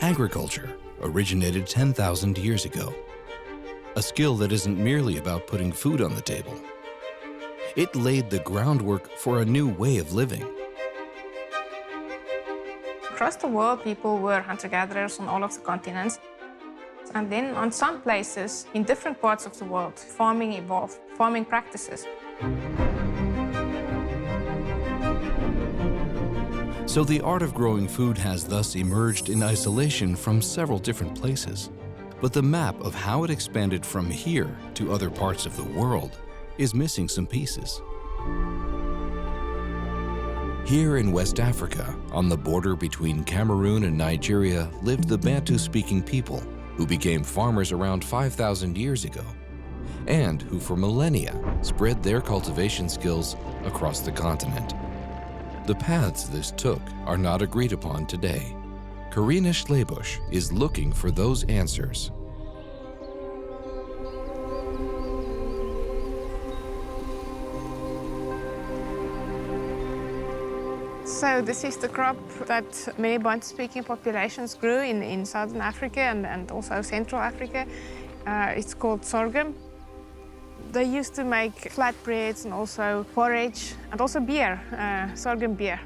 Agriculture originated 10,000 years ago. A skill that isn't merely about putting food on the table. It laid the groundwork for a new way of living. Across the world, people were hunter-gatherers on all of the continents. And then on some places, in different parts of the world, farming evolved, farming practices. So the art of growing food has thus emerged in isolation from several different places. But the map of how it expanded from here to other parts of the world is missing some pieces. Here in West Africa, on the border between Cameroon and Nigeria, lived the Bantu-speaking people, who became farmers around 5,000 years ago, and who for millennia spread their cultivation skills across the continent. The paths this took are not agreed upon today. Carina Schlebusch is looking for those answers. So this is the crop that many Bantu-speaking populations grew in Southern Africa and also Central Africa. It's called sorghum. They used to make flatbreads and also porridge and also beer, sorghum beer.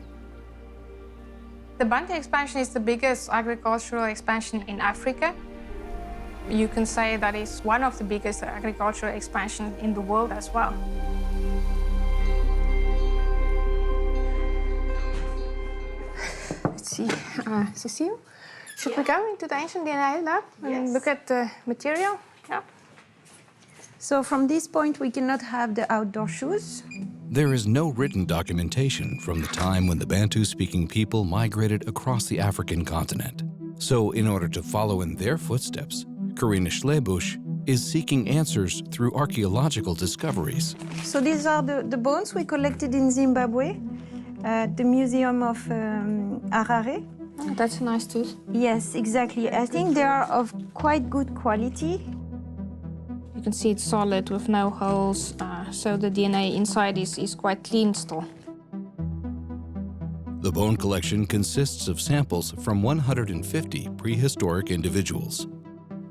The Bantu expansion is the biggest agricultural expansion in Africa. You can say that it's one of the biggest agricultural expansions in the world as well. Let's see, Cecile, should we go into the ancient DNA lab and look at the material? Yeah. So from this point, we cannot have the outdoor shoes. There is no written documentation from the time when the Bantu-speaking people migrated across the African continent. So in order to follow in their footsteps, Carina Schlebusch is seeking answers through archaeological discoveries. So these are the bones we collected in Zimbabwe, at the Museum of Harare. Oh, that's a nice tooth. Yes, exactly. I think they are of quite good quality. You can see it's solid with no holes, so the DNA inside is quite clean still. The bone collection consists of samples from 150 prehistoric individuals,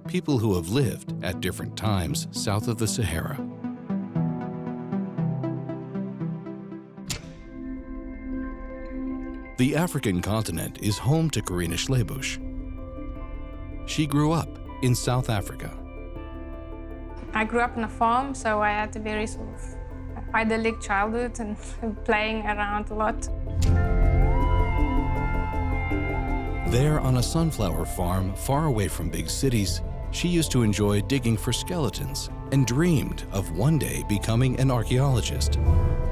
people who have lived at different times south of the Sahara. The African continent is home to Carina Schlebusch. She grew up in South Africa. I grew up on a farm, so I had a very sort of idyllic childhood and playing around a lot. There on a sunflower farm far away from big cities, she used to enjoy digging for skeletons and dreamed of one day becoming an archaeologist.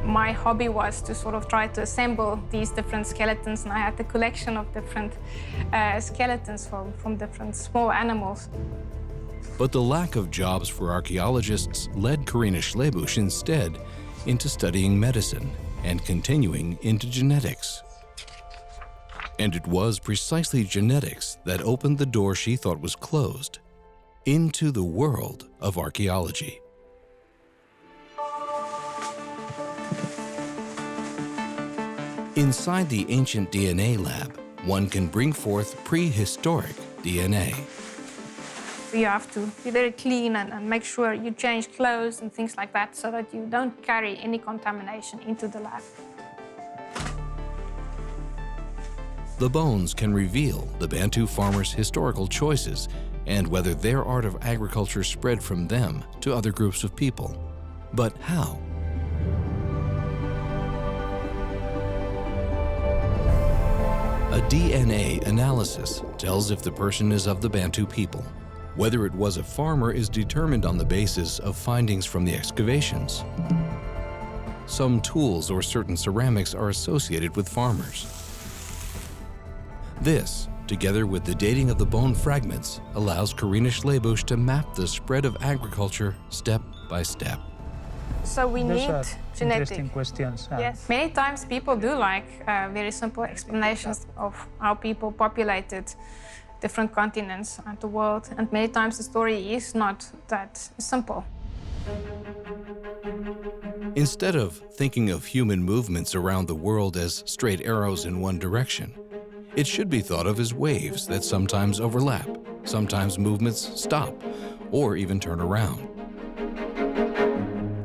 My hobby was to sort of try to assemble these different skeletons, and I had a collection of different skeletons from different small animals. But the lack of jobs for archaeologists led Carina Schlebusch instead into studying medicine and continuing into genetics. And it was precisely genetics that opened the door she thought was closed into the world of archaeology. Inside the ancient DNA lab, one can bring forth prehistoric DNA. You have to be very clean and make sure you change clothes and things like that so that you don't carry any contamination into the lab. The bones can reveal the Bantu farmers' historical choices and whether their art of agriculture spread from them to other groups of people. But how? A DNA analysis tells if the person is of the Bantu people. Whether it was a farmer is determined on the basis of findings from the excavations. Some tools or certain ceramics are associated with farmers. This, together with the dating of the bone fragments, allows Carina Schlebusch to map the spread of agriculture step by step. So we need genetic. Interesting questions. Yes. Many times people do like very simple explanations of how people populated different continents and the world, and many times the story is not that simple. Instead of thinking of human movements around the world as straight arrows in one direction, It should be thought of as waves that sometimes overlap, sometimes movements stop, or even turn around.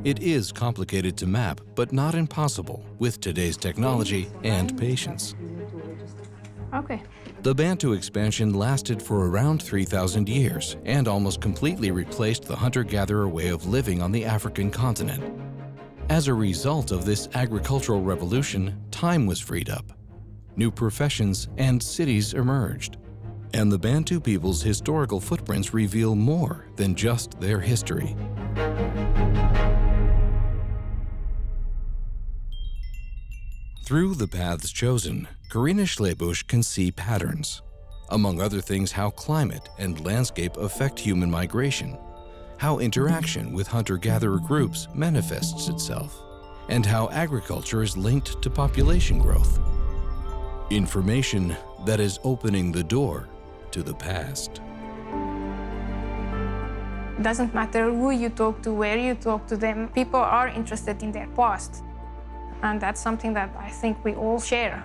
It is complicated to map, but not impossible with today's technology and patience. Okay. The Bantu expansion lasted for around 3,000 years and almost completely replaced the hunter-gatherer way of living on the African continent. As a result of this agricultural revolution, time was freed up. New professions and cities emerged. And the Bantu people's historical footprints reveal more than just their history. Through the paths chosen, Carina Schlebusch can see patterns. Among other things, how climate and landscape affect human migration, how interaction with hunter-gatherer groups manifests itself, and how agriculture is linked to population growth. Information that is opening the door to the past. It doesn't matter who you talk to, where you talk to them, people are interested in their past. And that's something that I think we all share.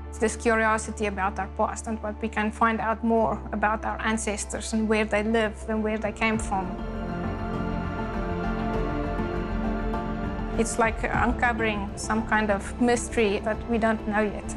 It's this curiosity about our past and what we can find out more about our ancestors and where they lived and where they came from. It's like uncovering some kind of mystery that we don't know yet.